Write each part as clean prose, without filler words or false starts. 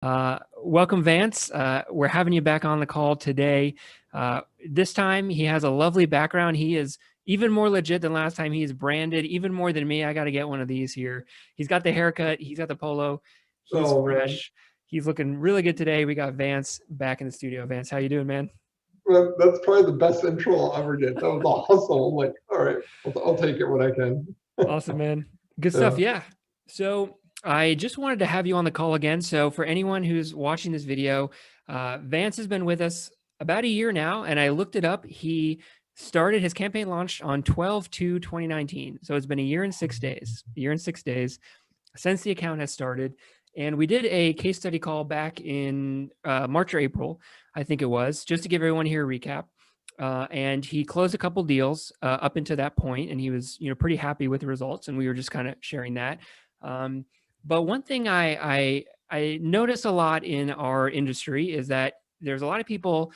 Welcome, Vance. We're having you back on the call today. This time, he has a lovely background. He is even more legit than last time. He is branded even more than me. I got to get one of these here. He's got the haircut. He's got the polo. He's Oh man, fresh. He's looking really good today. We got Vance back in the studio. Vance, how you doing, man? that's probably the best intro I'll ever get. That was awesome. I'm like, all right, I'll take it when I can. Awesome, man. Good stuff. Yeah. Yeah. So I just wanted to have you on the call again. So for anyone who's watching this video, Vance has been with us about a year now, and I looked it up. He started his campaign launched on 12/2/2019. So it's been a year and 6 days, since the account has started. And we did a case study call back in March or April, I think it was, just to give everyone here a recap. And he closed a couple deals up into that point, and he was, pretty happy with the results. And we were just kind of sharing that. But one thing I notice a lot in our industry is that there's a lot of people,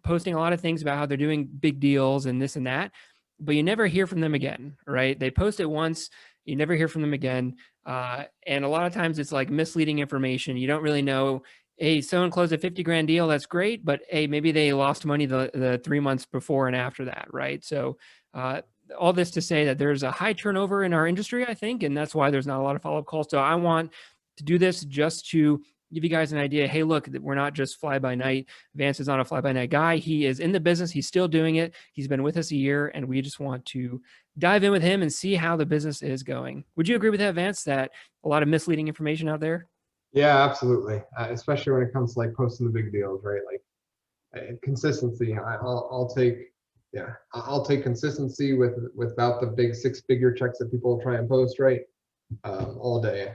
posting a lot of things about how they're doing big deals and this and that, but you never hear from them again, right? They post it once, you never hear from them again. And a lot of times it's like misleading information. You don't really know, hey, someone closed a 50 grand deal. That's great. But hey, maybe they lost money the 3 months before and after that. Right. So, all this to say that there's a high turnover in our industry, I think, and that's why there's not a lot of follow-up calls. So I want to do this just to give you guys an idea. Hey, look, we're not just fly by night. Vance is not a fly by night guy. He is in the business. He's still doing it. He's been with us a year, and we just want to dive in with him and see how the business is going. Would you agree with that, Vance, that a lot of misleading information out there? Yeah, absolutely. Especially when it comes to like posting the big deals, right? Like consistency. I'll take, yeah, I'll take consistency without the big six-figure checks that people try and post, right? All day.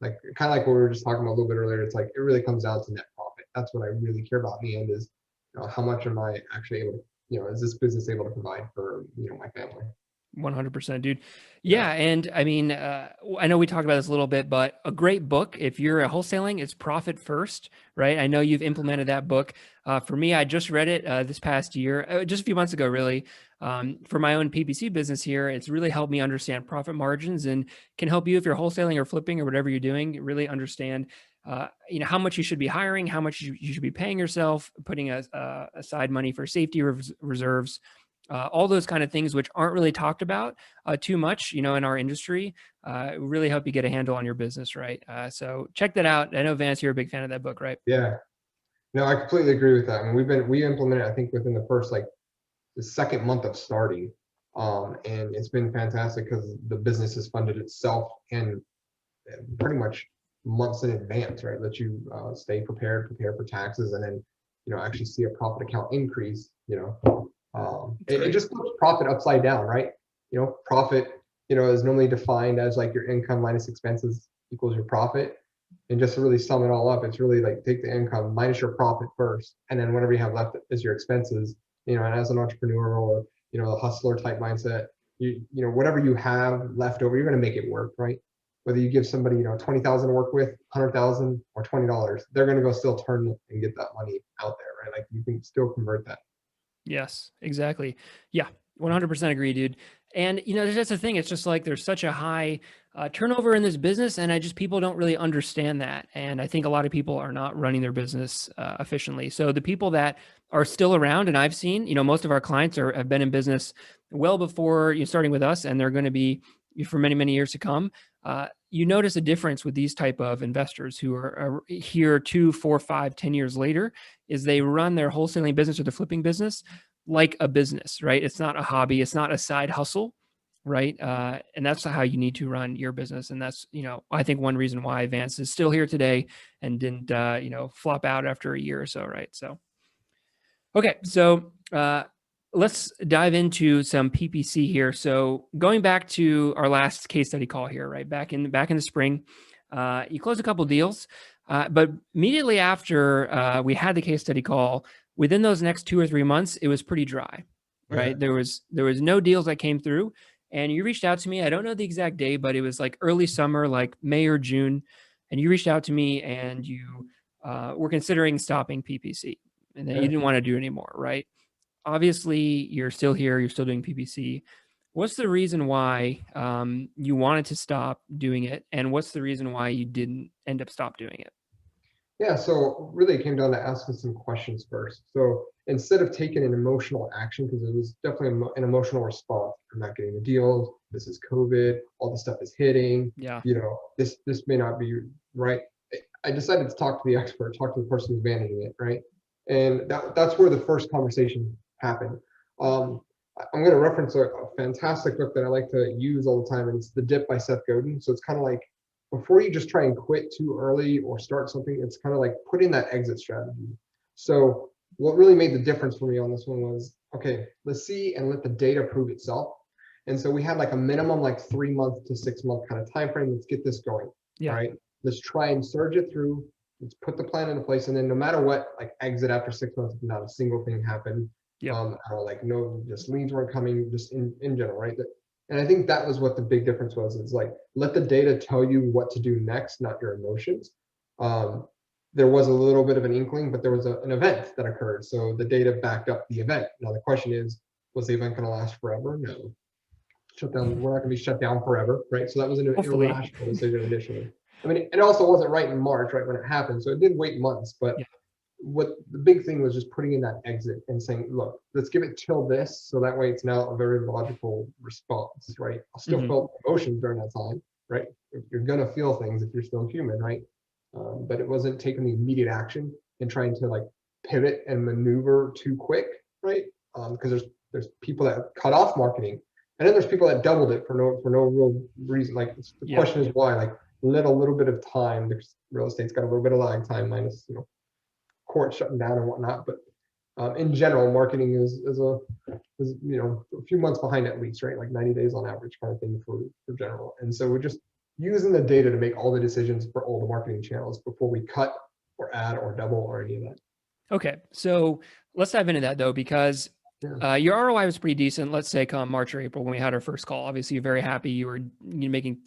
Like kind of like what we were just talking about a little bit earlier. It's like it really comes down to net profit. That's what I really care about in the end is, how much am I actually able to, is this business able to provide for, my family? 100%, dude. Yeah. Yeah. And I mean, I know we talked about this a little bit, but a great book, if you're a wholesaling, it's Profit First, right? I know you've implemented that book. For me, I just read it this past year, just a few months ago, really, for my own PPC business here. It's really helped me understand profit margins and can help you if you're wholesaling or flipping or whatever you're doing, really understand, how much you should be hiring, how much you should be paying yourself, putting aside money for safety reserves, all those kind of things, which aren't really talked about too much, in our industry, really help you get a handle on your business, right? So check that out. I know, Vance, you're a big fan of that book, right? Yeah. No, I completely agree with that. And we implemented, I think, within the first like the second month of starting. And it's been fantastic because the business has funded itself and pretty much months in advance, right? Let you stay prepared, prepare for taxes, and then actually see a profit account increase. It just puts profit upside down, right? Profit, is normally defined as like your income minus expenses equals your profit. And just to really sum it all up, it's really like take the income minus your profit first, and then whatever you have left is your expenses. And as an entrepreneur or a hustler type mindset, whatever you have left over, you're going to make it work, right? Whether you give somebody 20,000 to work with, 100,000 or $20, they're going to go still turn and get that money out there, right? Like you can still convert that. Yes, exactly. Yeah, 100% agree, dude. And that's the thing. It's just like there's such a high turnover in this business, and people don't really understand that. And I think a lot of people are not running their business efficiently. So the people that are still around, and I've seen, most of our clients have been in business well before you starting with us, and they're going to be for many, many years to come. You notice a difference with these type of investors who are here 2, 4, 5, 10 years later, is they run their wholesaling business or the flipping business like a business, right? It's not a hobby. It's not a side hustle, right? And that's how you need to run your business. And that's, I think one reason why Vance is still here today and didn't, flop out after a year or so, right? So, okay. So, let's dive into some PPC here. So going back to our last case study call here, right? Back in the spring, you closed a couple deals, but immediately after we had the case study call, within those next 2 or 3 months, it was pretty dry, right? Yeah. There was no deals that came through, and you reached out to me. I don't know the exact day, but it was like early summer, like May or June, and you reached out to me and you were considering stopping PPC, and then you Yeah. didn't want to do it anymore, right? Obviously you're still here, you're still doing PPC. What's the reason why you wanted to stop doing it, and what's the reason why you didn't end up stop doing it? Yeah, so really it came down to asking some questions first. So instead of taking an emotional action, because it was definitely an emotional response, I'm not getting the deals, this is COVID, all this stuff is hitting, Yeah. this may not be right. I decided to talk to the expert, talk to the person who's managing it, right? And that's where the first conversation happened. I'm going to reference a fantastic book that I like to use all the time, and it's The Dip by Seth Godin. So it's kind of like before you just try and quit too early or start something, it's kind of like put in that exit strategy. So what really made the difference for me on this one was, okay, let's see and let the data prove itself. And so we had like a minimum like 3 month to 6 month kind of time frame. Let's get this going. Yeah. All right. Let's try and surge it through. Let's put the plan into place. And then no matter what, like exit after 6 months, not a single thing happened. Yeah. Or like no, just leads weren't coming, just in general, right? And I think that was what the big difference was. It's like, let the data tell you what to do next, not your emotions. There was a little bit of an inkling, but there was an event that occurred. So the data backed up the event. Now the question is, was the event going to last forever? No. Shut down. We're not going to be shut down forever, right? So that was an Hopefully. irrational decision initially. I mean, it also wasn't right in March, right, when it happened. So it did wait months, but Yeah. what the big thing was just putting in that exit and saying, look, let's give it till this. So that way it's now a very logical response, right? I'll still feel emotions during that time, right? You're going to feel things if you're still human, right? But it wasn't taking the immediate action and trying to like pivot and maneuver too quick, right? Because there's people that cut off marketing, and then there's people that doubled it for no real reason. Like the question is why? Like let a little bit of time. Because real estate's got a little bit of lag time, minus court shutting down and whatnot. But in general, marketing is a few months behind at least, right? Like 90 days on average, kind of thing for general. And so we're just using the data to make all the decisions for all the marketing channels before we cut or add or double or any of that. Okay, so let's dive into that though, because your ROI was pretty decent. Let's say come March or April when we had our first call. Obviously, you're very happy. You were making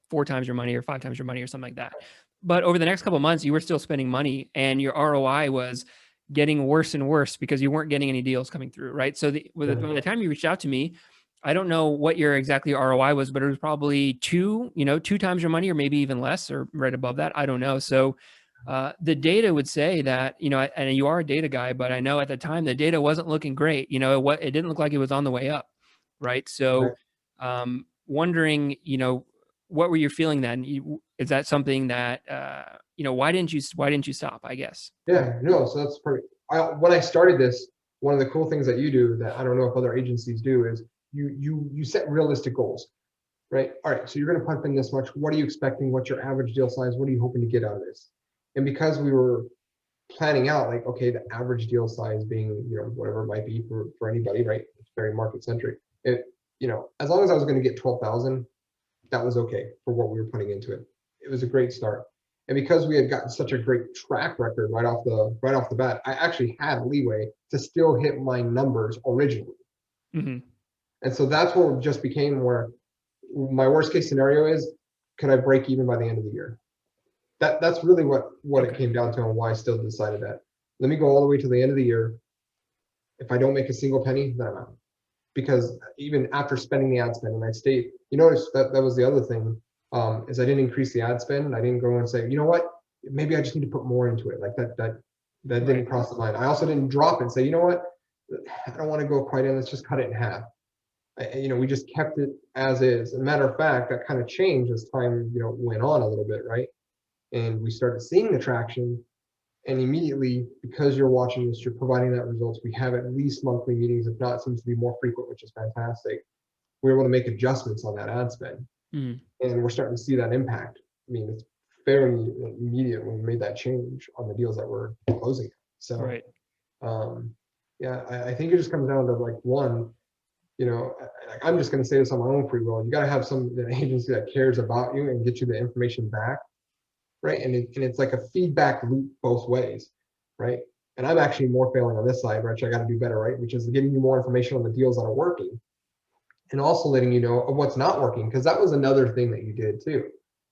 4 times your money or 5 times your money or something like that. But over the next couple of months, you were still spending money, and your ROI was getting worse and worse because you weren't getting any deals coming through, right? So by the time you reached out to me, I don't know what your exactly ROI was, but it was probably 2 times your money, or maybe even less, or right above that. I don't know. So the data would say that, and you are a data guy, but I know at the time the data wasn't looking great. It didn't look like it was on the way up, right? So wondering, what were you feeling then? Is that something that, why didn't you stop, I guess? Yeah, no, so that's perfect. When I started this, one of the cool things that you do that I don't know if other agencies do is you set realistic goals, right? All right, so you're going to pump in this much. What are you expecting? What's your average deal size? What are you hoping to get out of this? And because we were planning out like, okay, the average deal size being, whatever it might be for anybody, right? It's very market centric. As long as I was going to get 12,000, that was okay for what we were putting into it. It was a great start. And because we had gotten such a great track record right off the bat, I actually had leeway to still hit my numbers originally. And so that's what it just became, where my worst case scenario is, could I break even by the end of the year? That's really what it came down to, and why I still decided that. Let me go all the way to the end of the year. If I don't make a single penny, then I'm out. Because even after spending the ad spend, and I stayed, you notice that was the other thing, is I didn't increase the ad spend. I didn't go and say, you know what, maybe I just need to put more into it. Like that didn't cross the line. I also didn't drop it and say, you know what, I don't want to go quite in, let's just cut it in half. We just kept it as is. As a matter of fact, that kind of changed as time, went on a little bit, right? And we started seeing the traction. And immediately, because you're watching this, you're providing that results. We have at least monthly meetings, if not, it seems to be more frequent, which is fantastic. We're able to make adjustments on that ad spend. And we're starting to see that impact. I mean, it's fairly immediate when we made that change on the deals that we're closing. So, I think it just comes down to like one, I'm just going to say this on my own free will. You got to have some agency that cares about you and get you the information back. Right. And it's like a feedback loop both ways. Right. And I'm actually more failing on this side, which I got to do better, right? Which is getting you more information on the deals that are working, and also letting you know of what's not working. Because that was another thing that you did too.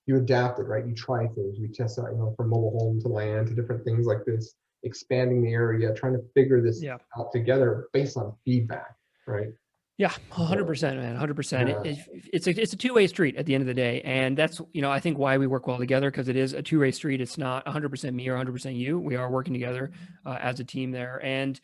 You adapted, right? You try things. We test out, from mobile home to land to different things like this, expanding the area, trying to figure this out together based on feedback, right? Yeah, So, 100%, man, 100%. yeah, It's a two-way street at the end of the day, and that's, I think why we work well together, because it is a two-way street. It's not 100% me or 100% you. We are working together as a team there, and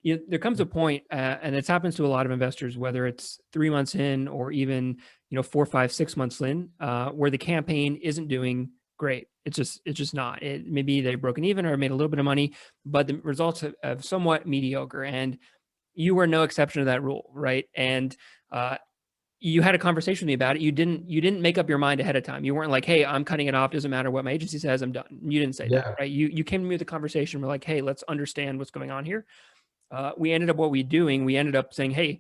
there comes a point, and this happens to a lot of investors, whether it's 3 months in or even 4, 5, 6 months in, where the campaign isn't doing great. It's just not. Maybe they've broken even or made a little bit of money, but the results have somewhat mediocre, and you were no exception to that rule, right? And uh, you had a conversation with me about it. You didn't make up your mind ahead of time. You weren't like, "Hey, I'm cutting it off. Doesn't matter what my agency says. I'm done." You didn't say that, yeah, right? You came to me with a conversation. We're like, "Hey, let's understand what's going on here." We ended up what we doing. We ended up saying, "Hey,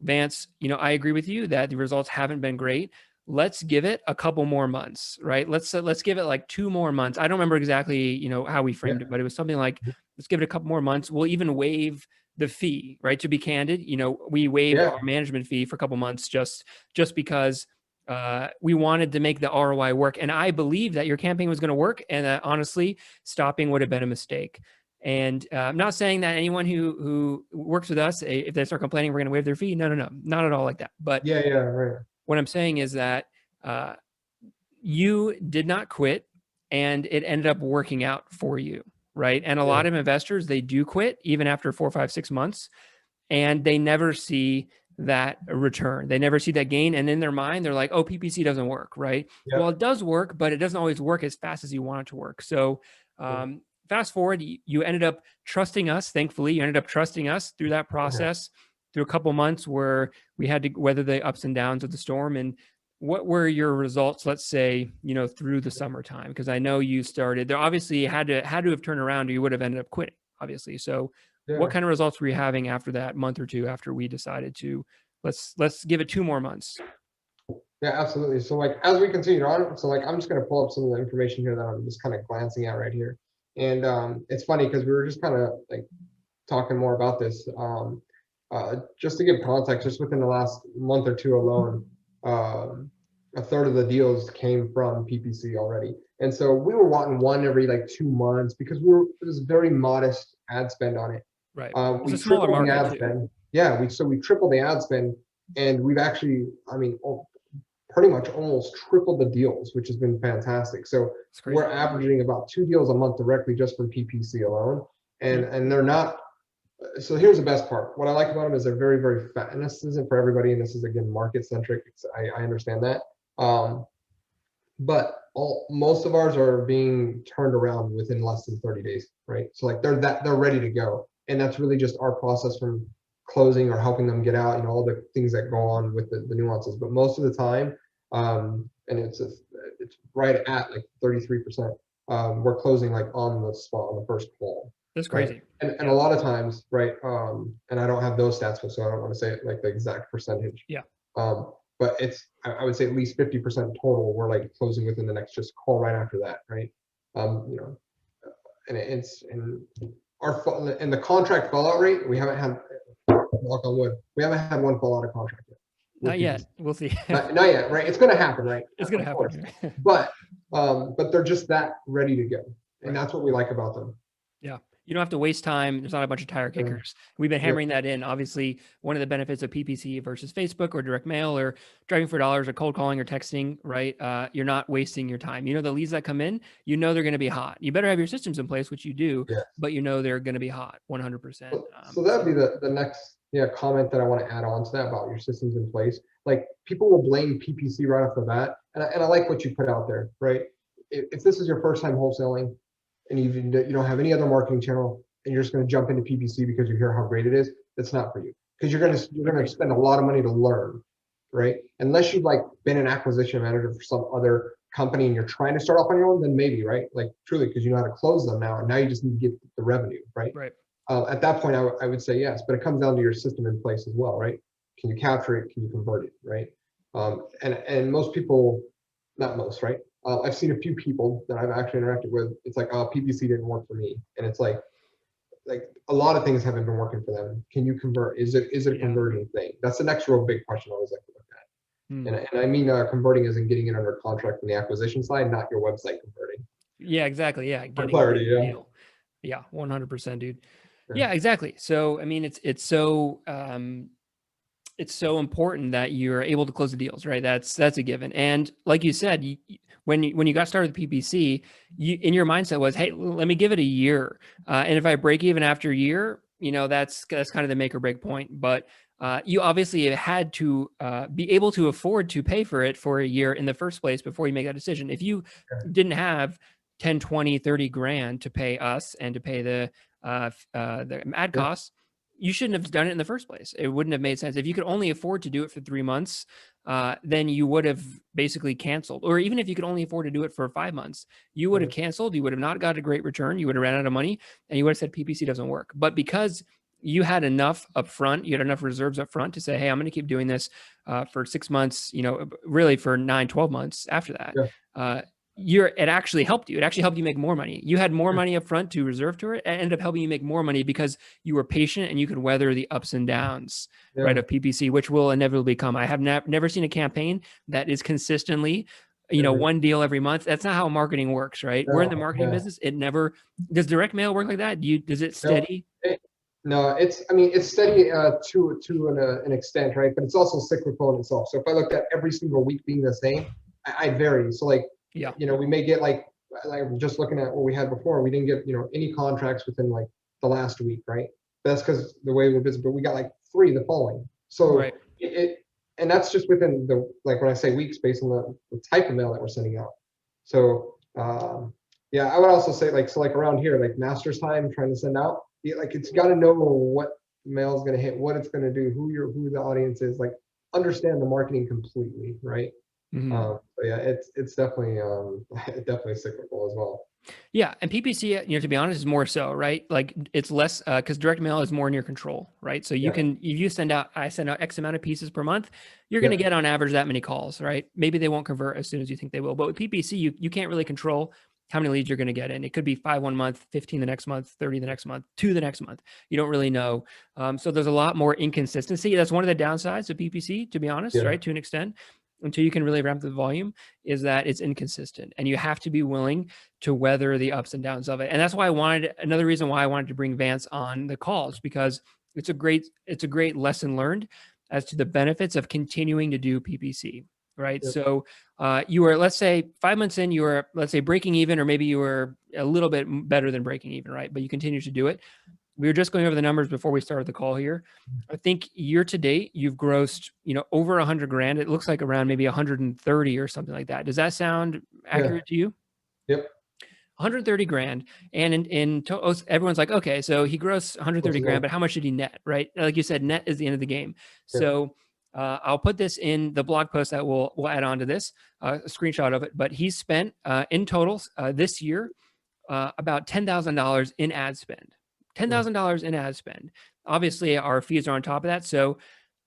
Vance, I agree with you that the results haven't been great. Let's give it a couple more months, right? Let's give it like 2 more months." I don't remember exactly, how we yeah, framed it, but it was something like, let's give it a couple more months. We'll even waive the fee, right? To be candid, we waived yeah, our management fee for a couple months just because we wanted to make the ROI work. And I believe that your campaign was going to work, and that honestly, stopping would have been a mistake. And I'm not saying that anyone who works with us, if they start complaining, we're going to waive their fee. No, no, no, not at all like that. But yeah, yeah, right. what I'm saying is that uh, you did not quit, and it ended up working out for you, right? And a Yeah, lot of investors, they do quit even after 4, 5, 6 months, and they never see that return. They never see that gain. And in their mind, they're like, "Oh, PPC doesn't work," right? yeah, Well, it does work, but it doesn't always work as fast as you want it to work. So, yeah. fast forward, you ended up trusting us. Thankfully, you ended up trusting us through that Okay. process, through a couple months where we had to weather the ups and downs of the storm. And what were your results, let's say, through the summertime? Because I know you started there, obviously had to have turned around, or you would have ended up quitting, obviously. So what Yeah. kind of results were you having after that month or two, after we decided to let's give it 2 more months? Yeah, absolutely. So like as we continue on, so like I'm just gonna pull up some of the information here that I'm just kind of glancing at right here. And it's funny because we were just kind of like talking more about this. Just to give context, just within the last month or two alone, um, a third of the deals came from PPC already. And so we were wanting one every like 2 months because it was very modest ad spend on it. Right. It's We a smaller tripled the market ad too. spend. Yeah, we tripled the ad spend, and we've actually, I mean, pretty much almost tripled the deals, which has been fantastic. So It's we're crazy. averaging about 2 deals a month directly just from PPC alone, Hmm. and they're not. So here's the best part. What I like about them is they're very, very fat, and this isn't for everybody, and this is again market centric. I understand that, um, but most of ours are being turned around within less than 30 days, right? So like they're ready to go, and that's really just our process from closing or helping them get out, all the things that go on with the nuances. But most of the time, and it's right at like 33%. We're closing like on the spot on the first call, That's right? crazy. And a Yeah. lot of times, right? And I don't have those stats, so I don't want to say like the exact percentage. Yeah. Um, but I would say at least 50% total. We're like closing within the next just call right after that, right? You know, and it's in in the contract fallout rate. We haven't had, knock on wood, we haven't had one fall out of contract yet with Not PPC. yet. We'll see. Not yet, right? It's going to happen, right? It's gonna Of happen course. here. But they're just that ready to go, and Right. that's what we like about them. Yeah. You don't have to waste time. There's not a bunch of tire Yeah, kickers. We've been yeah, hammering that in. Obviously, one of the benefits of PPC versus Facebook or direct mail or driving for dollars or cold calling or texting, right? You're not wasting your time. The leads that come in, they're going to be hot. You better have your systems in place, which you do, yeah. but they're going to be hot 100%. So that'd be the next, yeah, comment that I want to add on to that about your systems in place. Like people will blame PPC right off the bat, and I like what you put out there, right? If this is your first time wholesaling and you don't have any other marketing channel and you're just going to jump into PPC because you hear how great it is, that's not for you, because you're going to spend a lot of money to learn, right? Unless you've like been an acquisition manager for some other company and you're trying to start off on your own, then maybe, right? Like truly, because you know how to close them now, and now you just need to get the revenue, right? Right. At that point, I would say yes, but it comes down to your system in place as well, right? Can you capture it? Can you convert it, right? And most people, not most, right? I've seen a few people that I've actually interacted with. It's like, oh, PPC didn't work for me, and it's like a lot of things haven't been working for them. Can you convert? Is it a Yeah. conversion thing? That's the next real big question I always like to look Hmm. at. And I mean, converting isn't getting it under contract from the acquisition side, not your website converting. Yeah, exactly. Yeah. For Getting clarity, the yeah. deal. Yeah. 100%, dude. Yeah. Yeah, exactly. So, I mean, it's so, it's so important that you're able to close the deals, right? That's a given. And like you said, when you got started with PPC, in your mindset was, hey, let me give it a year, and if I break even after a year, that's kind of the make or break point. But you obviously had to be able to afford to pay for it for a year in the first place before you make that decision. If you didn't have 10, 20, 30 grand to pay us and to pay the ad costs, you shouldn't have done it in the first place. It wouldn't have made sense. If you could only afford to do it for 3 months, then you would have basically canceled. Or even if you could only afford to do it for 5 months, you would have canceled. You would have not got a great return. You would have ran out of money, and you would have said PPC doesn't work. But because you had enough upfront, you had enough reserves upfront to say, hey, I'm going to keep doing this for 6 months, really for 9, 12 months after that. It actually helped you. It actually helped you make more money. You had more money up front to reserve to it. It ended up helping you make more money because you were patient and you could weather the ups and downs, right, of PPC, which will inevitably come. I have never seen a campaign that is consistently, one deal every month. That's not how marketing works, right? We're in the marketing business. It never does. Direct mail work like that? Does it steady? No, it's steady to an extent, right? But it's also cyclical in itself. So if I looked at every single week being the same, I'd vary. So like, we may get like just looking at what we had before, we didn't get, any contracts within like the last week, right? That's because the way we're busy, but we got like 3 the following. So and that's just within the, like when I say weeks, based on the type of mail that we're sending out. So I would also say like around here, like master's time trying to send out, like it's got to know what mail is going to hit, what it's going to do, who the audience is, like understand the marketing completely, right? It's definitely definitely cyclical as well. Yeah, and PPC, to be honest, is more so, right? Like it's less because direct mail is more in your control, right? So you can, if I send out X amount of pieces per month, you're going to get on average that many calls, right? Maybe they won't convert as soon as you think they will, but with PPC, you can't really control how many leads you're going to get in. It could be 5 one month, 15 the next month, 30 the next month, 2 the next month. You don't really know. So there's a lot more inconsistency. That's one of the downsides of PPC, to be honest, right? To an extent, until you can really ramp the volume, is that it's inconsistent, and you have to be willing to weather the ups and downs of it. And that's why another reason why I wanted to bring Vance on the calls, because it's a great lesson learned as to the benefits of continuing to do PPC, right? So you were, let's say 5 months in, you were, let's say breaking even, or maybe you were a little bit better than breaking even, right? But you continue to do it. We were just going over the numbers before we started the call here. I think year to date, you've grossed, over 100 grand. It looks like around maybe 130 or something like that. Does that sound accurate to you? Yep. 130 grand. And in total, everyone's like, okay, so he grossed 130 grand, but how much did he net, right? Like you said, net is the end of the game. So I'll put this in the blog post that we'll add on to this, a screenshot of it. But he's spent in total this year about $10,000 in ad spend. $10,000 in ad spend. Obviously, our fees are on top of that. So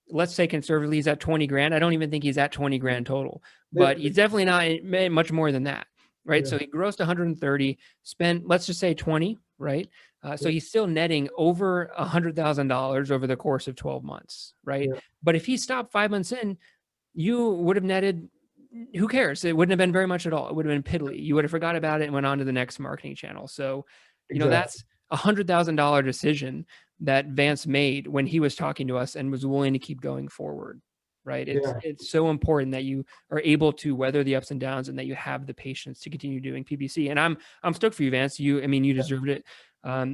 let's say conservatively, he's at 20 grand. I don't even think he's at 20 grand total, but he's definitely not much more than that, right? So he grossed 130, spent, let's just say 20, right? So he's still netting over $100,000 over the course of 12 months, right? But if he stopped 5 months in, you would have netted, who cares? It wouldn't have been very much at all. It would have been piddly. You would have forgot about it and went on to the next marketing channel. So, that's $100,000 decision that Vance made when he was talking to us and was willing to keep going forward, right? It's so important that you are able to weather the ups and downs, and that you have the patience to continue doing PPC. And I'm stoked for you, Vance. You deserved it.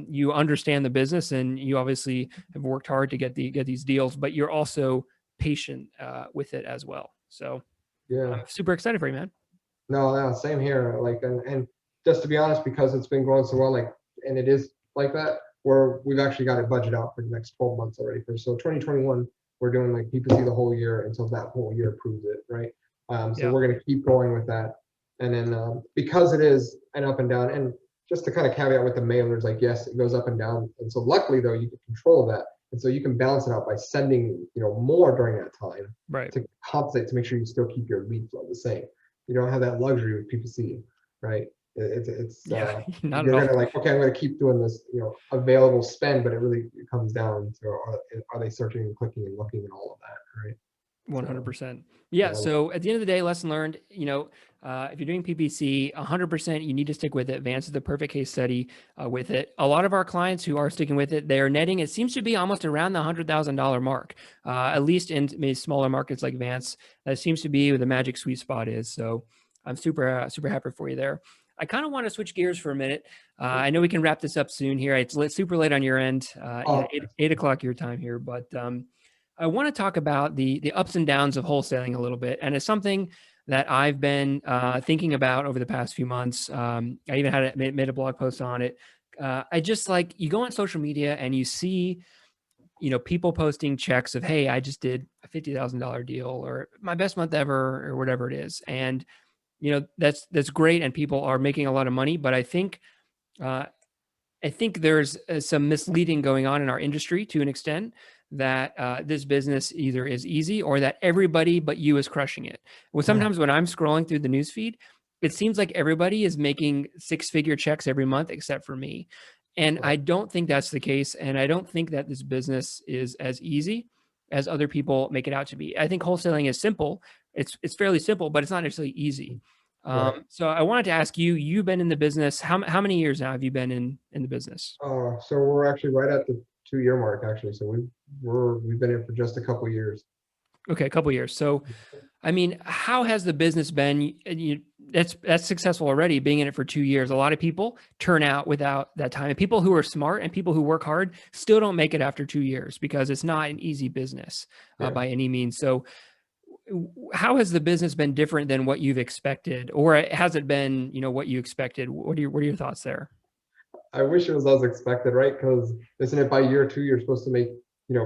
You understand the business, and you obviously have worked hard to get these deals, but you're also patient with it as well. So I'm super excited for you, man. No, same here. Like, and just to be honest, because it's been going so well, like, and it is like that, we've actually got it budget out for the next 12 months already. So 2021, we're doing like PPC the whole year until that whole year proves it, right? So we're going to keep going with that. And then because it is an up and down, and just to kind of caveat with the mailers, like, yes, it goes up and down. And so luckily though, you can control that. And so you can balance it out by sending, more during that time, right, to compensate, to make sure you still keep your lead flow the same. You don't have that luxury with PPC, right? It's not you're at gonna all. like, okay, I'm gonna keep doing this, available spend, but it really comes down to, are they searching and clicking and looking and all of that, right? So 100%. Yeah. well, So at the end of the day, lesson learned, if you're doing PPC, 100%, you need to stick with it. Vance is the perfect case study with it. A lot of our clients who are sticking with it, they are netting, it seems to be almost around the $100,000 mark, at least in maybe smaller markets like Vance. That seems to be where the magic sweet spot is. So I'm super happy for you there. I kind of want to switch gears for a minute. I know we can wrap this up soon here. It's super late on your end, oh, 8 o'clock your time here, but I want to talk about the ups and downs of wholesaling a little bit, and it's something that I've been thinking about over the past few months. I even had made a blog post on it. I just like you go on social media and you see, people posting checks of, hey, I just did a $50,000 deal or my best month ever or whatever it is, and that's great, and people are making a lot of money. But uh, I think there's some misleading going on in our industry to an extent that this business either is easy or that everybody but you is crushing it. Well, yeah, sometimes when I'm scrolling through the newsfeed, it seems like everybody is making six-figure checks every month except for me. And I right, don't think that's the case. And I don't think that this business is as easy as other people make it out to be. I think wholesaling is simple. It's fairly simple, but it's not necessarily easy. right. So I wanted to ask you, you've been in the business. How many years now have you been in the business? So we're actually right at the 2 year mark actually. So we've been in for just a couple years. Okay, a couple years. So, I mean, how has the business been? That's successful already, being in it for 2 years. A lot of people turn out without that time, and people who are smart and people who work hard still don't make it after 2 years because it's not an easy business Yeah. by any means. So, how has the business been different than what you've expected, or has it been, what you expected? What are your thoughts there? I wish it was as expected, right? Because isn't it by year 2 you're supposed to make,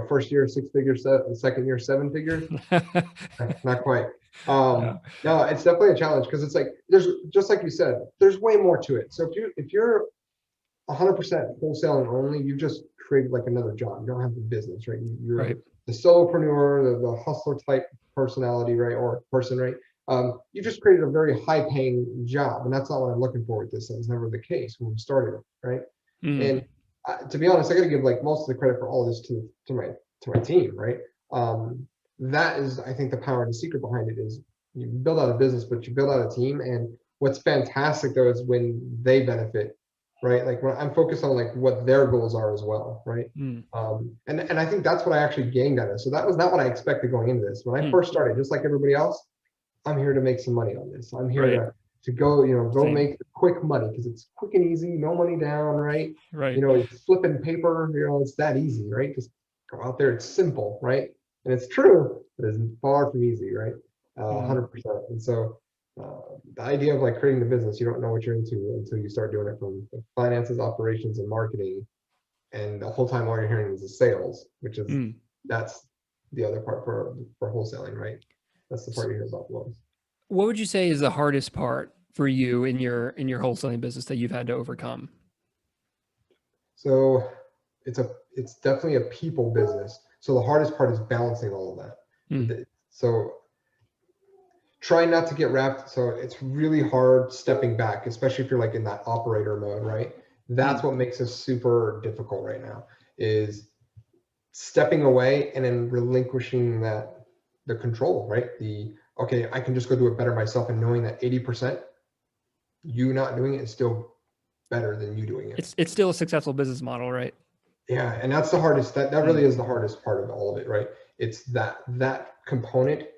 first year 6 figures, second year 7 figures? Not quite. Yeah. No, it's definitely a challenge because it's like there's just like you said, there's way more to it. So if you're 100% wholesaling only, you just created like another job. You don't have the business, right? You're Right. the solopreneur, the hustler type personality, right? Or person, right? You just created a very high paying job. And that's not what I'm looking for with this. That was never the case when we started it, right? Mm, And to be honest, I got to give like most of the credit for all of this to my team, right? That is, I think, the power and the secret behind it is you build out a business, but you build out a team. And what's fantastic though is when they benefit, right? Like when I'm focused on like what their goals are as well, right? mm, And I think that's what I actually gained out of it. So that was not what I expected going into this. When I mm. first started, just like everybody else, I'm here to make some money on this. I'm here Right. to go, go Same. make quick money because it's quick and easy, no money down, right? Right. It's flipping paper, it's that easy, right? Just go out there. It's simple, right? And it's true, but it's far from easy, right? Mm. 100%. And so the idea of like creating the business, you don't know what you're into until you start doing it from finances, operations, and marketing. And the whole time all you're hearing is the sales, which is Mm. that's the other part for wholesaling, right? That's the part you hear about most. What would you say is the hardest part for you in your wholesaling business that you've had to overcome? So it's definitely a people business. So the hardest part is balancing all of Mm, that. So try not to get wrapped. So it's really hard stepping back, especially if you're like in that operator mode, right? That's mm, what makes us super difficult right now is stepping away and then relinquishing the control, right? Okay, I can just go do it better myself and knowing that 80% you not doing it is still better than you doing it. it's still a successful business model, right? Yeah, and that's the hardest. That Mm, really is the hardest part of all of it, right? It's that component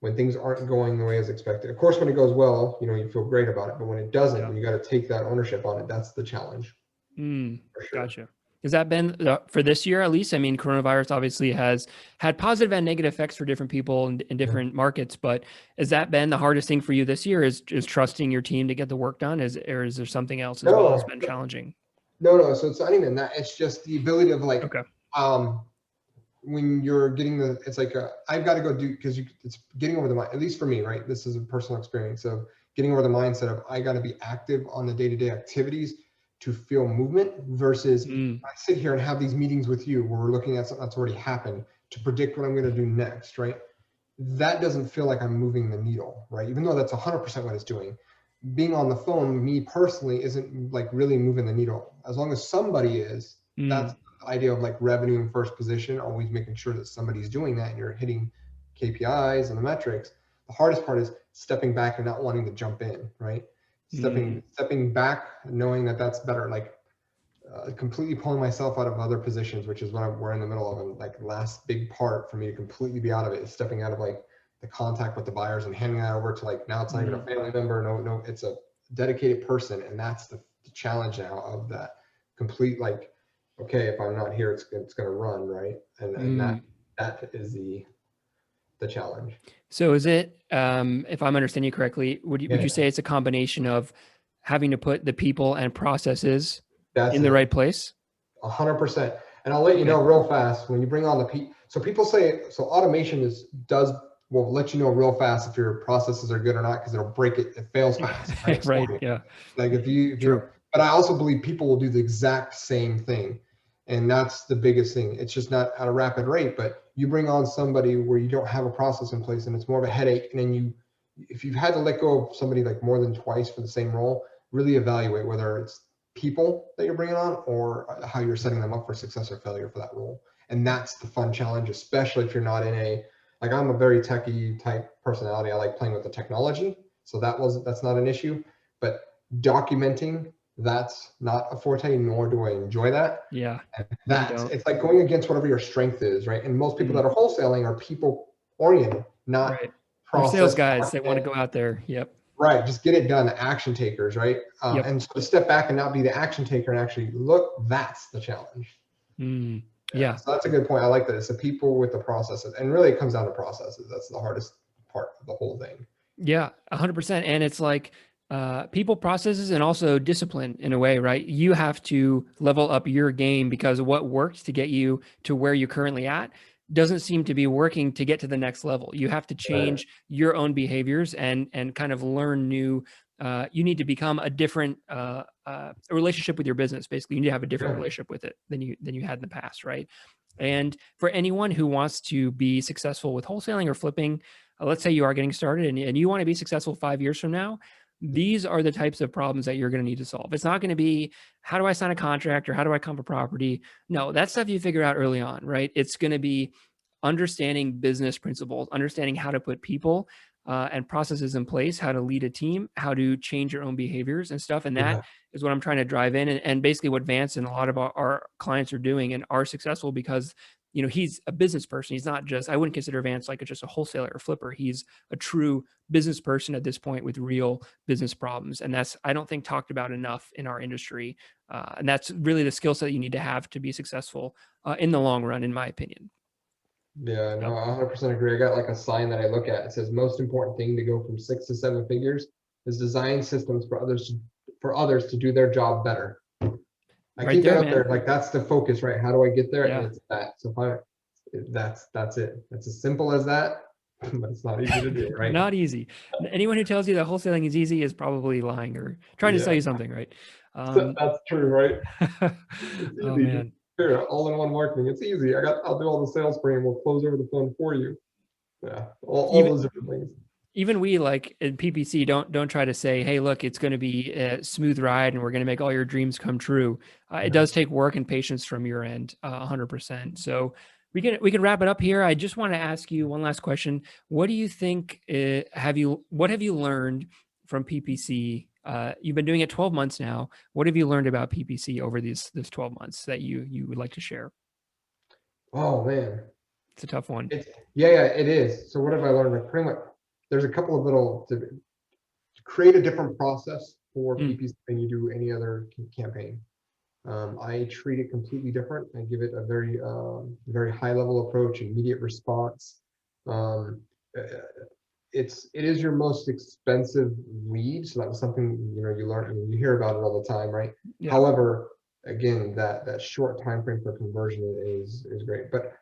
when things aren't going the way as expected. Of course, when it goes well, you feel great about it. But when it doesn't, yeah. and you got to take that ownership on it, that's the challenge Mm, for sure. gotcha. Has that been for this year at least? I mean, coronavirus obviously has had positive and negative effects for different people in Yeah. different markets, but has that been the hardest thing for you this year? Is trusting your team to get the work done? Or is there something else as well that's No, been challenging? no. So it's not even that. It's just the ability of like, Okay. um, when you're getting it's like I've got to go do because it's getting over the mind. At least for me, right? This is a personal experience of getting over the mindset of I got to be active on the day-to-day activities to feel movement versus Mm, I sit here and have these meetings with you where we're looking at something that's already happened to predict what I'm going to do next, right? That doesn't feel like I'm moving the needle, right? Even though that's 100% what it's doing. Being on the phone, me personally, isn't like really moving the needle. As long as somebody is, that's mm, the idea of like revenue in first position, always making sure that somebody's doing that and you're KPIs and the metrics. The hardest part is stepping back and not wanting to jump in, right? Stepping back, knowing that that's better, like completely pulling myself out of other positions, which is what we're in the middle of. And like the last big part for me to completely be out of it is stepping out of like the contact with the buyers and handing that over to like, now it's not even a family member. No, it's a dedicated person. And that's the challenge now of that complete, like, okay, if I'm not here, it's going to run, right? And that is the challenge. So is it, if I'm understanding you correctly, would you say it's a combination of having to put the people and processes in the right place? 100%. And I'll let you know real fast when you bring on the people. So people say, so automation will let you know real fast if your processes are good or not, because it'll break it. It fails fast. Right. Right. Yeah. Like if you but I also believe people will do the exact same thing. And that's the biggest thing. It's just not at a rapid rate, but you bring on somebody where you don't have a process in place and it's more of a headache. And then if you've had to let go of somebody like more than twice for the same role, really evaluate whether it's people that you're bringing on or how you're setting them up for success or failure for that role. And that's the fun challenge, especially if you're not in like I'm a very techie type personality. I like playing with the technology. So that's not an issue, but documenting, that's not a forte, nor do I enjoy that. Yeah. It's like going against whatever your strength is, right? And most people that are wholesaling are people oriented, not process. Sales guys that want to go out there. Yep. Right. Just get it done. The action takers, right? And so to step back and not be the action taker and actually look, that's the challenge. Yeah. So that's a good point. I like that. It's the people with the processes, and really it comes down to processes. That's the hardest part of the whole thing. Yeah, 100%. And it's like people, processes, and also discipline in a way, right? You have to level up your game because what worked to get you to where you're currently at doesn't seem to be working to get to the next level. You have to change your own behaviors and kind of learn new. You need to become a different relationship with your business. Basically, you need to have a different relationship with it than you had in the past, right? And for anyone who wants to be successful with wholesaling or flipping, let's say you are getting started and you want to be successful 5 years from now, these are the types of problems that you're going to need to solve. It's not going to be, how do I sign a contract or how do I comp a property? No, that stuff you figure out early on, right? It's going to be understanding business principles, understanding how to put people and processes in place, how to lead a team, how to change your own behaviors and stuff. And that is what I'm trying to drive in. And basically what Vance and a lot of our clients are doing and are successful because, you know, he's a business person. He's not just, I wouldn't consider Vance like just a wholesaler or flipper. He's a true business person at this point with real business problems. And that's, I don't think, talked about enough in our industry. And that's really the skill set you need to have to be successful in the long run, in my opinion. Yeah, no, I 100% agree. I got like a sign that I look at. It says most important thing to go from 6 to 7 figures is design systems for others to do their job better. I keep that up there. Like that's the focus, right? How do I get there? And it's that. So that's it. It's as simple as that, but it's not easy to do, right? Not easy. Anyone who tells you that wholesaling is easy is probably lying or trying to sell you something, right? That's true, right? Oh man. Here, all-in-one marketing. It's easy. I'll do all the sales for you and we'll close over the phone for you. Yeah, all those different things. Even we, like in PPC, don't try to say, hey, look, it's going to be a smooth ride and we're going to make all your dreams come true. It does take work and patience from your end, 100%. So we can wrap it up here. I just want to ask you one last question. What do you think? What have you learned from PPC? You've been doing it 12 months now. What have you learned about PPC over this 12 months that you would like to share? Oh man, it's a tough one. Yeah, it is. So what have I learned? Like pretty much, there's a couple of little to create a different process for PPC than you do any other campaign. I treat it completely different. I give it a very high level approach, immediate response. It is your most expensive lead, so that was something you learn. I mean, you hear about it all the time, right? Yeah. However, again, that short time frame for conversion is great. But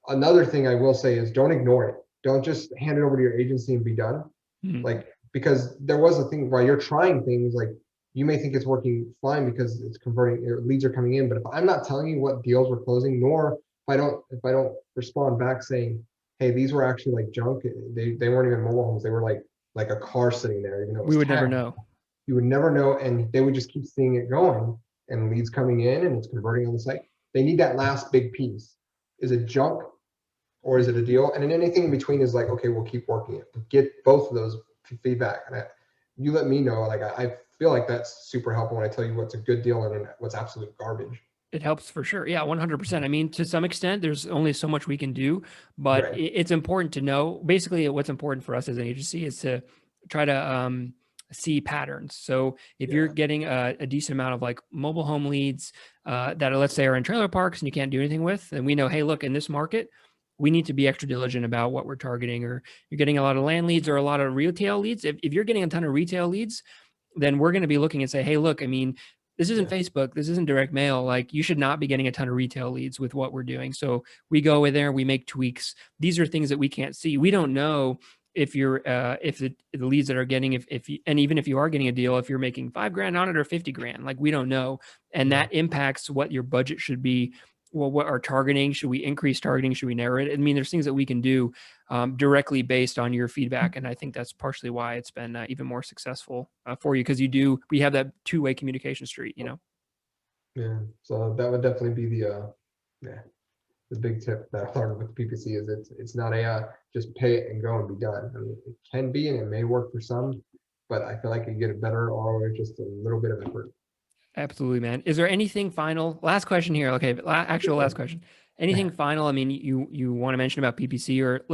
another thing I will say is don't ignore it. Don't just hand it over to your agency and be done. Like, because there was a thing while you're trying things, like you may think it's working fine because it's converting, your leads are coming in. But if I'm not telling you what deals we're closing, nor if I don't respond back saying, hey, these were actually like junk. They weren't even mobile homes. They were like a car sitting there. We would never know. You would never know, and they would just keep seeing it going and leads coming in and it's converting on the site. They need that last big piece. Is it junk? or is it a deal? And then anything in between is like, okay, we'll keep working it. But get both of those feedback. And you let me know. Like I feel like that's super helpful when I tell you what's a good deal and what's absolute garbage. It helps for sure. Yeah, 100%. I mean, to some extent, there's only so much we can do, but Right. it's important to know. Basically, what's important for us as an agency is to try to see patterns. So if you're Yeah. getting a decent amount of like mobile home leads that are, let's say, are in trailer parks and you can't do anything with, then we know, hey, look, in this market, we need to be extra diligent about what we're targeting. Or you're getting a lot of land leads or a lot of retail leads. If you're getting a ton of retail leads, then we're going to be looking and say, hey, look, I mean, this isn't Yeah. Facebook, this isn't direct mail. Like you should not be getting a ton of retail leads with what we're doing. So we go in there, we make tweaks. These are things that we can't see. We don't know if you're if the leads that are getting, if you, and even if you are getting a deal, if you're making $5,000 on it or 50 grand, like we don't know. And Yeah. that impacts what your budget should be. Well, what our targeting, should we increase targeting? Should we narrow it? I mean, there's things that we can do directly based on your feedback. And I think that's partially why it's been even more successful for you, because we have that two-way communication street, you know? Yeah. So that would definitely be yeah, the big tip that I learned with PPC is it's not a just pay it and go and be done. I mean, it can be and it may work for some, but I feel like you get a better ROI just a little bit of effort. Absolutely, man. Is there anything final? Last question here. Okay, actual last question. Anything final? I mean, you want to mention about PPC or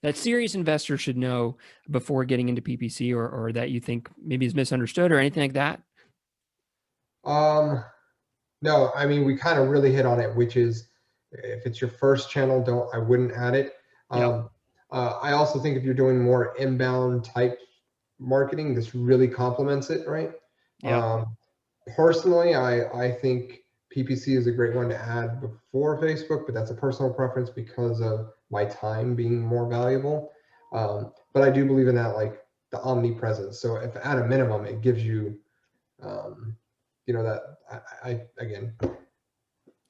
that serious investors should know before getting into PPC, or that you think maybe is misunderstood or anything like that? No, I mean we kind of really hit on it, which is if it's your first channel, I wouldn't add it. Yep. I also think if you're doing more inbound type marketing, this really complements it, right? Yep. Personally, I think PPC is a great one to add before Facebook, but that's a personal preference because of my time being more valuable. But I do believe in that, like the omnipresence. So if at a minimum, it gives you, that I again,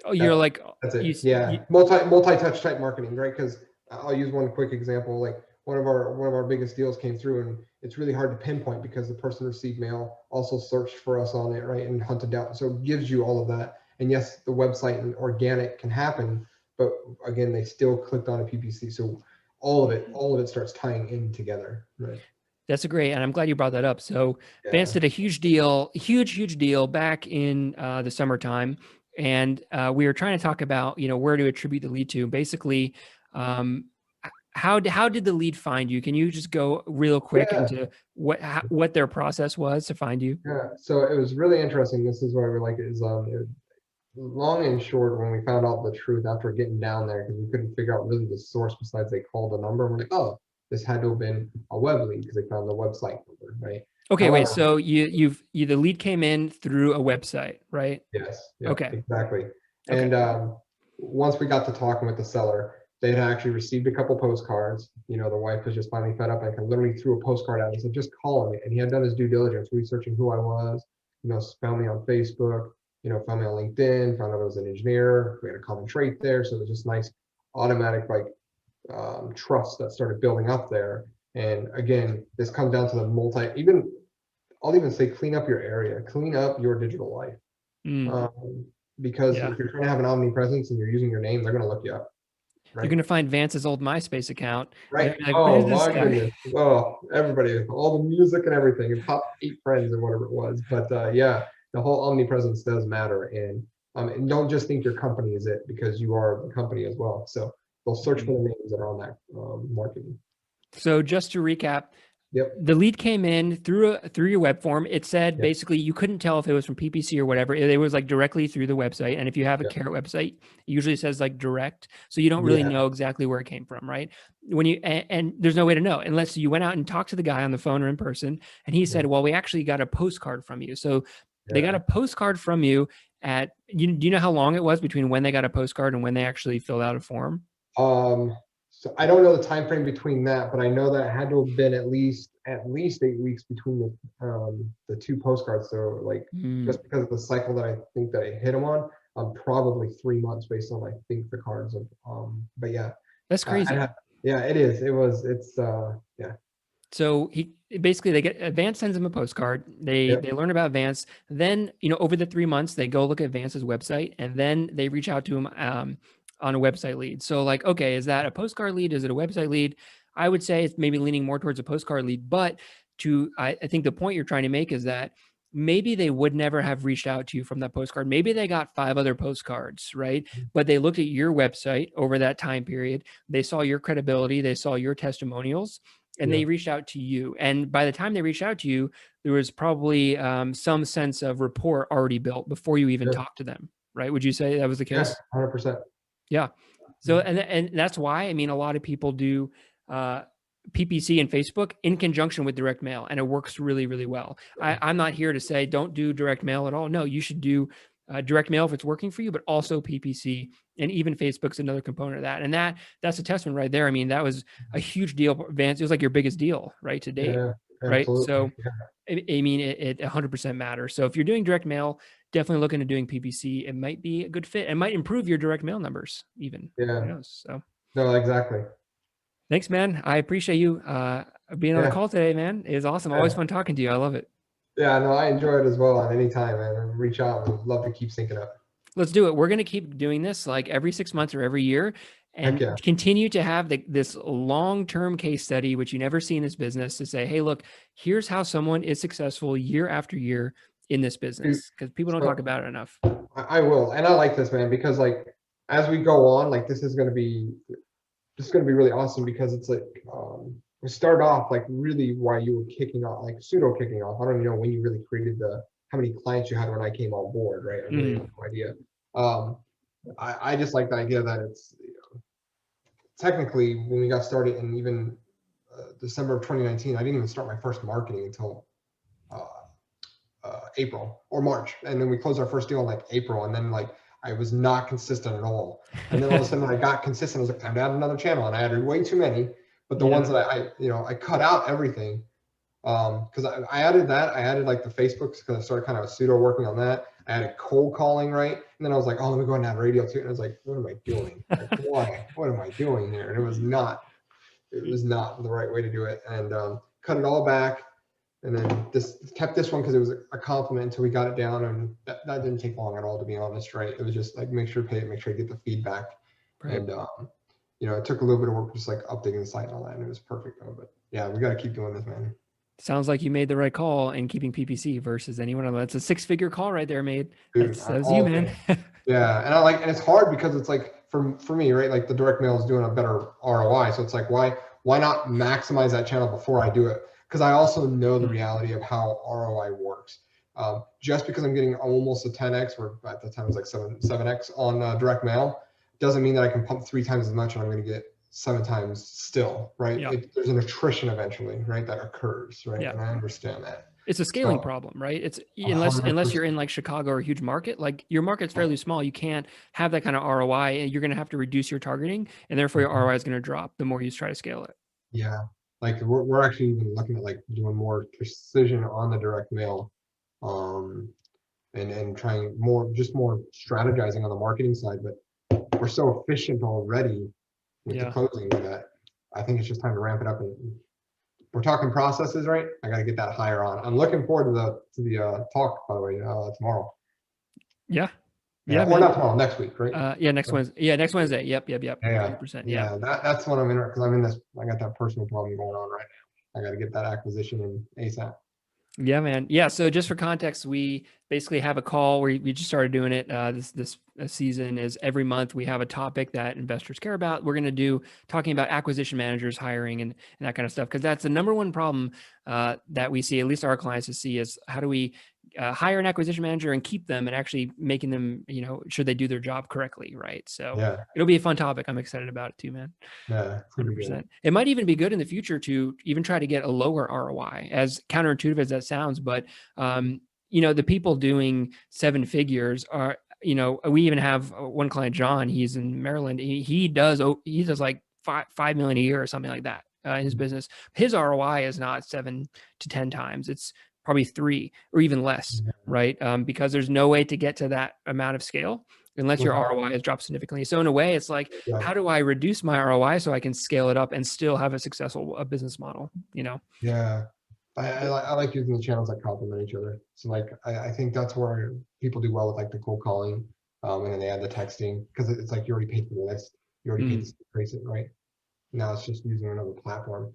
Oh, you're like that's you, it. Yeah, multi-touch type marketing, right? Because I'll use one quick example. Like one of our biggest deals came through, and it's really hard to pinpoint because the person received mail, also searched for us on it, right, and hunted down. So it gives you all of that. And yes, the website and organic can happen, but again, they still clicked on a PPC. So all of it starts tying in together, right? That's a great, and I'm glad you brought that up. So Vance Yeah. did a huge deal, huge deal back in the summertime, and we were trying to talk about where to attribute the lead to. Basically, how did the lead find you? Can you just go real quick Yeah. into what their process was to find you? Yeah. So it was really interesting. This is what I would like is long and short, when we found out the truth after getting down there, because we couldn't figure out really the source besides they called the number. We're like, oh, this had to have been a web lead because they found the website number, right? Okay, wait. However, So the lead came in through a website, right? yes, yeah, Okay. exactly. Okay. And once we got to talking with the seller, they had actually received a couple postcards. The wife was just finally fed up and literally threw a postcard out and said, just call me. And he had done his due diligence, researching who I was, found me on Facebook, found me on LinkedIn, found out I was an engineer. We had a common trait there. So it was just nice automatic trust that started building up there. And again, this comes down to I'll even say clean up your area, clean up your digital life. Mm, Because yeah. if you're trying to have an omnipresence and you're using your name, they're going to look you up. Right. You're gonna find Vance's old MySpace account. Right. Like, what is Oh this my guy? goodness. Oh, everybody, all the music and everything, and top 8 friends or whatever it was. But yeah, the whole omnipresence does matter. And don't just think your company is it, because you are the company as well. So they'll search for the names that are on that marketing. So just to recap, Yep. the lead came in through your web form. It said Yep. basically you couldn't tell if it was from PPC or whatever. It was like directly through the website. And if you have a Yep. Carrot website, it usually says like direct. So you don't really Yeah. know exactly where it came from, right? And there's no way to know unless you went out and talked to the guy on the phone or in person. And he said, well, we actually got a postcard from you. So they got a postcard from you do you know how long it was between when they got a postcard and when they actually filled out a form? So I don't know the time frame between that, but I know that it had to have been at least 8 weeks between the two postcards. So just because of the cycle that I think that I hit them on, probably 3 months based on I think the cards of but yeah. That's crazy. Yeah, it is. It's yeah. So they get Vance sends them a postcard. They learn about Vance. Then over the 3 months they go look at Vance's website, and then they reach out to him on a website lead. So like, okay, is that a postcard lead? Is it a website lead? I would say it's maybe leaning more towards a postcard lead, but I think the point you're trying to make is that maybe they would never have reached out to you from that postcard. Maybe they got 5 other postcards, right? But they looked at your website over that time period. They saw your credibility. They saw your testimonials, and they reached out to you. And by the time they reached out to you, there was probably some sense of rapport already built before you even talked to them, right? Would you say that was the case? Yeah, 100%. Yeah. So, and that's why, I mean, a lot of people do PPC and Facebook in conjunction with direct mail, and it works really, really well. I'm not here to say don't do direct mail at all. No, you should do direct mail if it's working for you, but also PPC, and even Facebook's another component of that. And that's a testament right there. I mean, that was a huge deal, Vance. It was like your biggest deal, right, to date, right? So, I mean, it 100% matters. So if you're doing direct mail, definitely look into doing PPC. It might be a good fit. It might improve your direct mail numbers even. Yeah. Who knows? So. No, exactly. Thanks, man. I appreciate you being on the call today, man. It was awesome. Always fun talking to you. I love it. Yeah, no, I enjoy it as well. At any time, man, reach out. We'd love to keep syncing up. Let's do it. We're going to keep doing this like every 6 months or every year, and continue to have this long-term case study, which you never see in this business, to say, hey, look, here's how someone is successful year after year in this business, because people don't talk about it enough. I will. And I like this, man, because like, as we go on, like this is going to be really awesome, because it's like, we start off like really while you were kicking off, like pseudo kicking off. I don't even know when you really created how many clients you had when I came on board, right? I really have no idea. I just like the idea that it's, technically when we got started in even December of 2019, I didn't even start my first marketing until April or March. And then we closed our first deal in like April. And then like, I was not consistent at all. And then all of a sudden when I got consistent, I was like, time to add another channel. And I added way too many, but the ones that I cut out everything. Cause I added that. I added like the Facebooks, cause I started kind of pseudo working on that. I added cold calling, right? And then I was like, oh, let me go ahead and add radio too. And I was like, what am I doing? Like, why? What am I doing here? And it was not the right way to do it. And cut it all back. And then kept this one because it was a compliment until we got it down, and that didn't take long at all, to be honest, right? It was just like, make sure you get the feedback. Right. And it took a little bit of work, just like updating the site and all that, and it was perfect though. But yeah, we got to keep doing this, man. Sounds like you made the right call in keeping PPC versus anyone else. That's a 6-figure call right there, made. Dude, that was you, man. Yeah, and it's hard because it's like for me, right? Like the direct mail is doing a better ROI, so it's like why not maximize that channel before I do it? Because I also know the reality of how ROI works. Just because I'm getting almost a 10x, or at the time it was like 7x on direct mail, doesn't mean that I can pump 3 times as much and I'm going to get 7 times still, right? Yep. There's an attrition eventually, right, that occurs, right? Yep. And I understand that. It's a scaling problem, right? It's unless you're in like Chicago or a huge market, like your market's fairly small, you can't have that kind of ROI, and you're going to have to reduce your targeting, and therefore your ROI is going to drop the more you try to scale it. Yeah. Like we're actually even looking at like doing more precision on the direct mail, and trying more strategizing on the marketing side. But we're so efficient already with the closing that I think it's just time to ramp it up. And we're talking processes, right? I got to get that higher on. I'm looking forward to the talk, by the way, tomorrow. Yeah. Yeah, or not tomorrow, next week, right? Next Wednesday. Yeah, next Wednesday. Yep. 100%. Yeah. That's what I'm in, because I'm in this. I got that personal problem going on right now. I got to get that acquisition in ASAP. Yeah, man. Yeah. So just for context, we basically have a call where we just started doing it. This season is every month we have a topic that investors care about. We're going to talking about acquisition managers, hiring, and that kind of stuff, because that's the number one problem that we see, at least our clients to see, is how do we hire an acquisition manager and keep them, and actually making them, should they do their job correctly, right? So it'll be a fun topic. I'm excited about it too, man. Yeah, 100%. It might even be good in the future to even try to get a lower ROI, as counterintuitive as that sounds. But the people doing 7 figures are, we even have one client, John. He's in Maryland. He does like 5 million a year or something like that in his business. His ROI is not 7 to 10 times. It's probably 3 or even less, right? Because there's no way to get to that amount of scale unless your ROI has dropped significantly. So in a way, it's like, how do I reduce my ROI so I can scale it up and still have a successful business model? Yeah, I like using the channels that complement each other. So like, I think that's where people do well with like the cold calling. And then they add the texting because it's like you already paid for the list, you already paid to trace it, right? Now it's just using another platform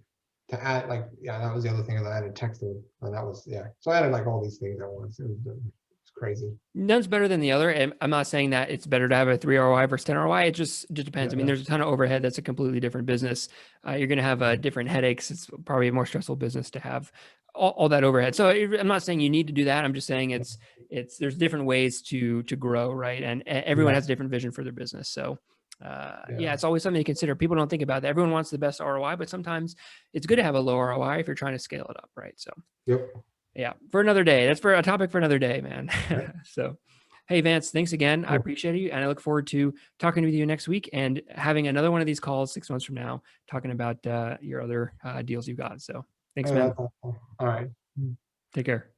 to add, like, yeah, that was the other thing, is I added texting, and that was, yeah. So I added like all these things at once. It's crazy. None's better than the other. And I'm not saying that it's better to have a 3 ROI versus 10 ROI. It just depends. I mean, there's a ton of overhead. That's a completely different business. You're going to have different headaches. It's probably a more stressful business to have all that overhead. So I'm not saying you need to do that. I'm just saying there's different ways to grow, right? And everyone has a different vision for their business. So yeah, it's always something to consider. People don't think about that. Everyone wants the best ROI, but sometimes it's good to have a low ROI if you're trying to scale it up, right? So yeah, for another day. That's for a topic for another day, man. So, hey, Vance, thanks again. I appreciate you. And I look forward to talking with you next week and having another one of these calls 6 months from now, talking about your other deals you've got. So thanks, man. All right. Take care.